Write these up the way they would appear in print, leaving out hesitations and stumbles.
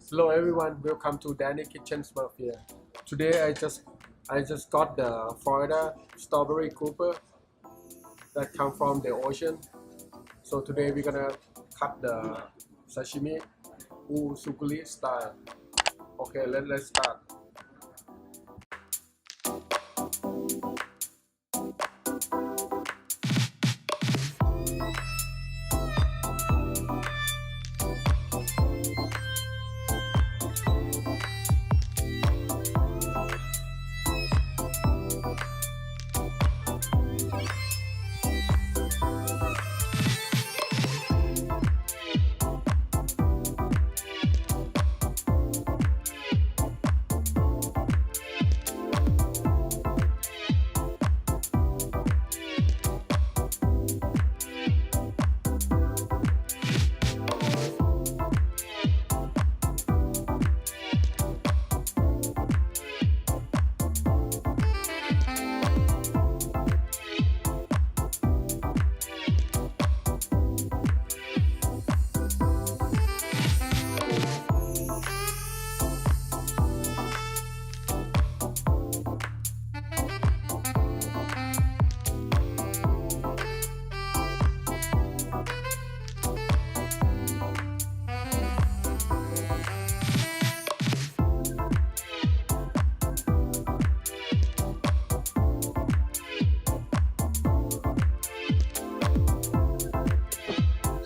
Hello everyone, welcome to Danny Kitchen Mafia. Today I just got the Florida strawberry grouper that come from the ocean. So today we're gonna cut the sashimi Usu-zukuri style. Okay, let's start.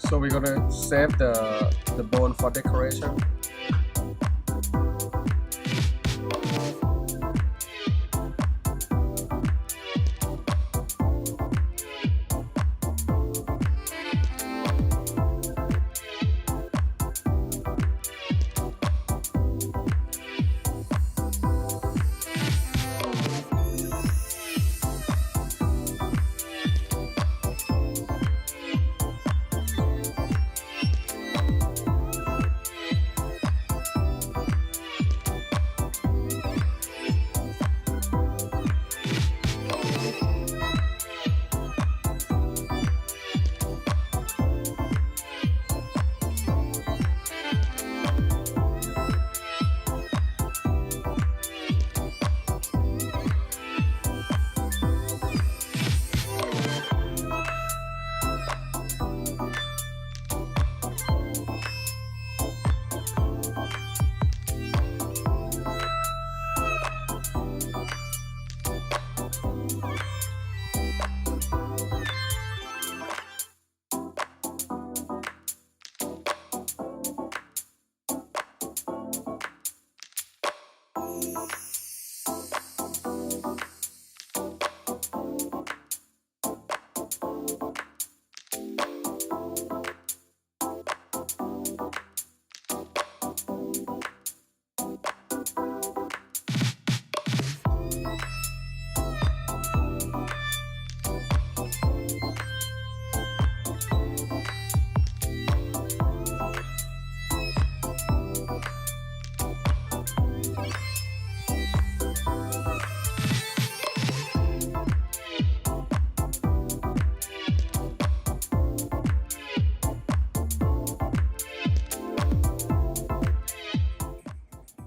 So we're gonna save the bone for decoration.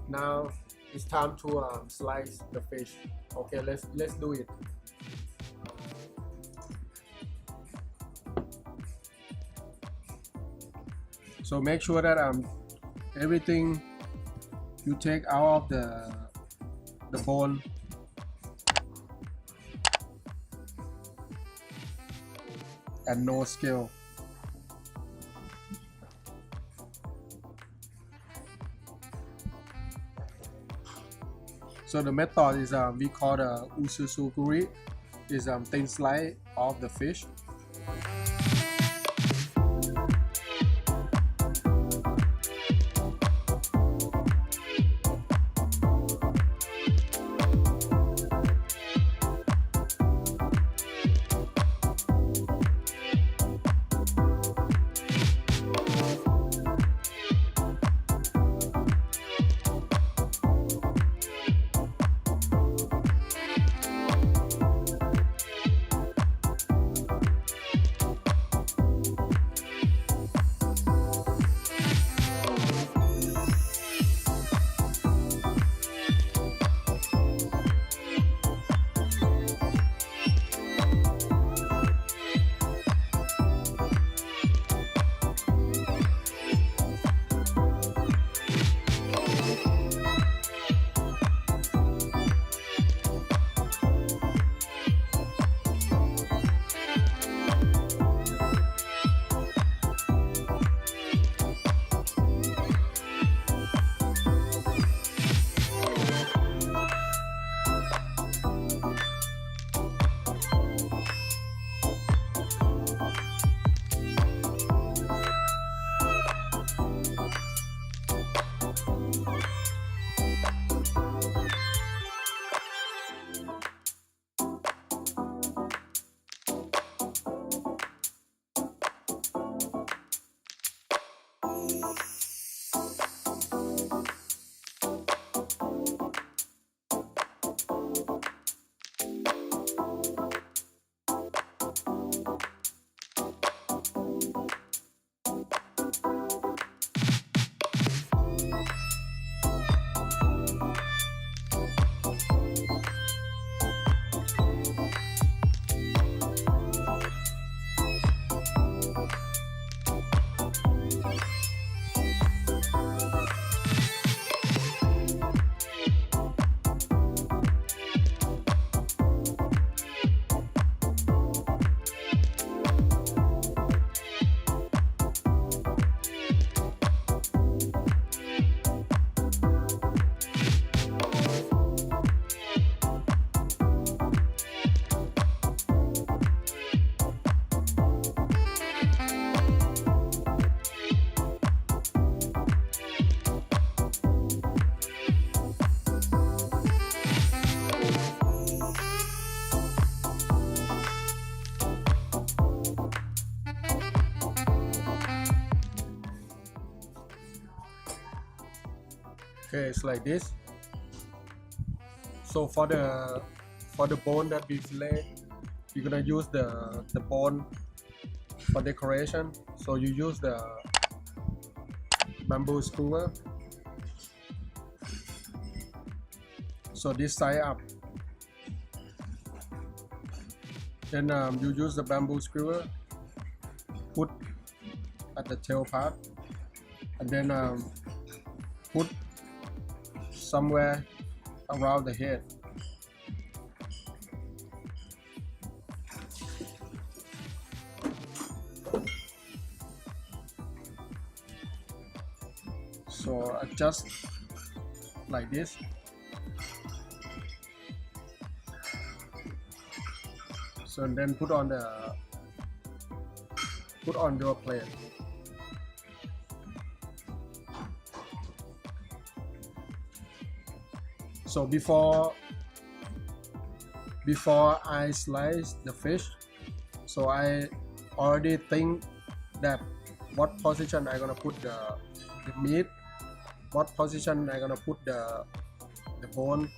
Now it's time to slice the fish. Okay, let's do it. So make sure that everything you take out of the bone. And no scale. So the method is we call the Usu-zukuri, is thin slice of the fish. Okay, it's like this. So for the bone that we fillet, you're gonna use the bone for decoration. So you use the bamboo skewer. So this side up. Then you use the bamboo skewer, put at the tail part, and then put somewhere around the head. So adjust like this. So then put on your plate. So before I slice the fish, so I already think that what position I gonna put the meat, what position I gonna put the bone,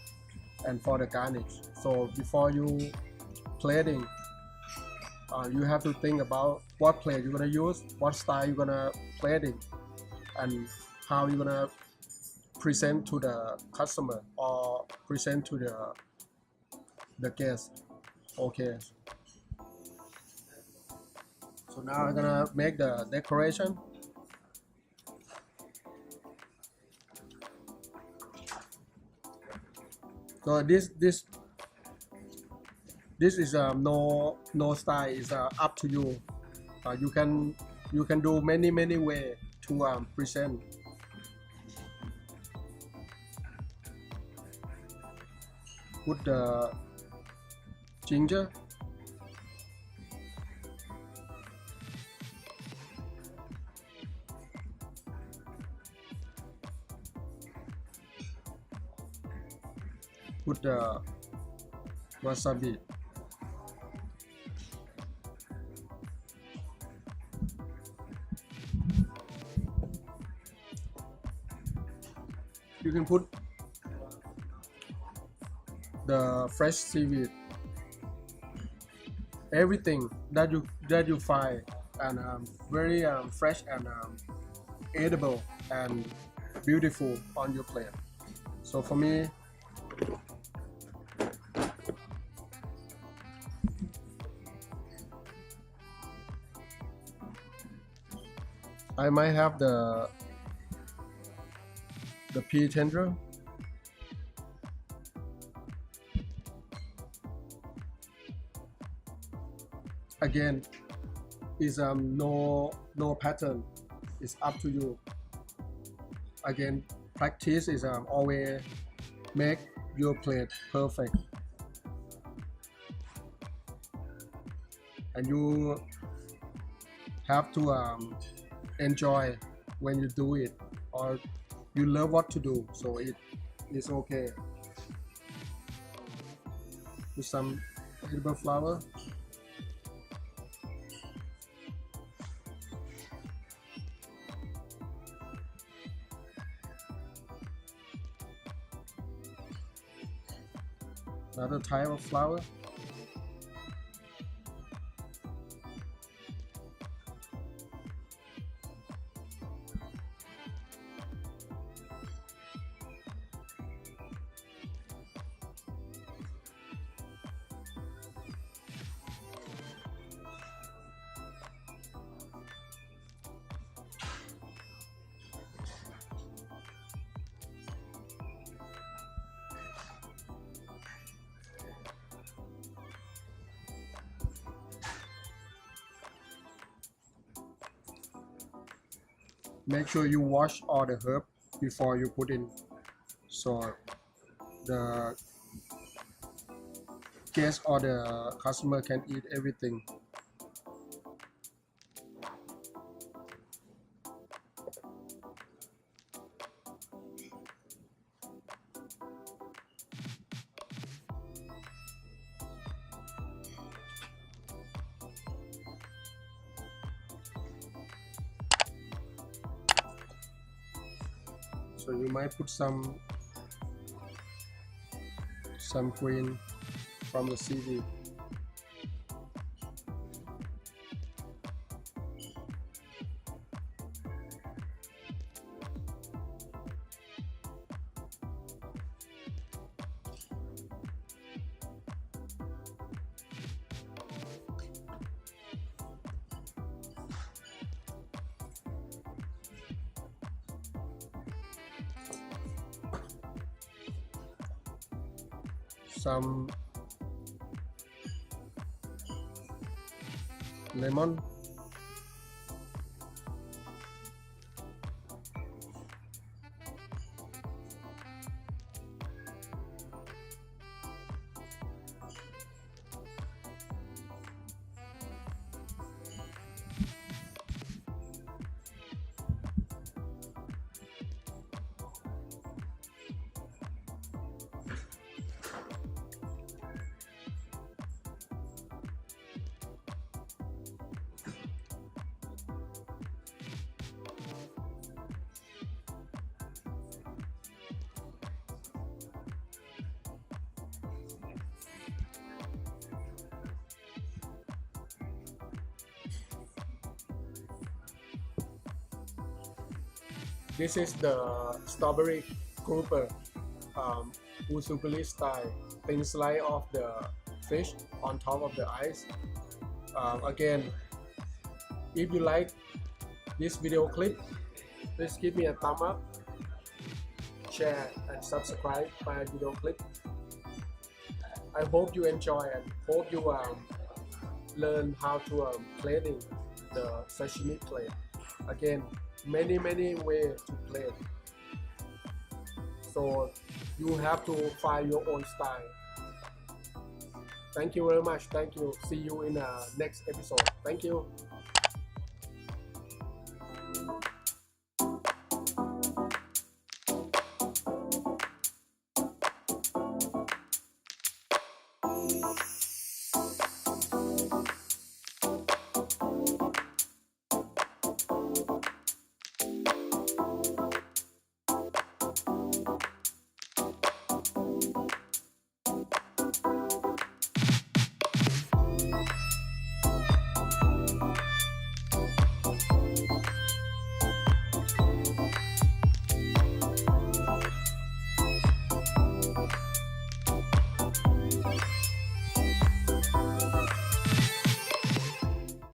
and for the garnish. So before you plating, you have to think about what plate you're gonna use, what style you're gonna plating, and how you're gonna present to the customer or present to the guest. Okay. So now I'm gonna make the decoration. So this is no style. Is up to you. You can do many way to present. Put the ginger. Put the wasabi. You can put the fresh seaweed, everything that you find, and very fresh and edible and beautiful on your plate. So for me, I might have the pea tender. Again, is no pattern. It's up to you. Again, practice is always make your plate perfect, and you have to enjoy when you do it, or you love what to do, so it is okay. with some edible flower. Another type of flour. Make sure you wash all the herb before you put in, so the guest or the customer can eat everything. So you might put some green from the seaweed. Some lemon. This is the strawberry grouper, Usu-zukuri style, thin slice of the fish on top of the ice. Again, if you like this video clip, please give me a thumb up, share and subscribe my video clip. I hope you enjoy and hope you learn how to plating the sashimi plate. Again, many ways to plate, so you have to find your own style. Thank you very much. Thank you. See you in the next episode. Thank you.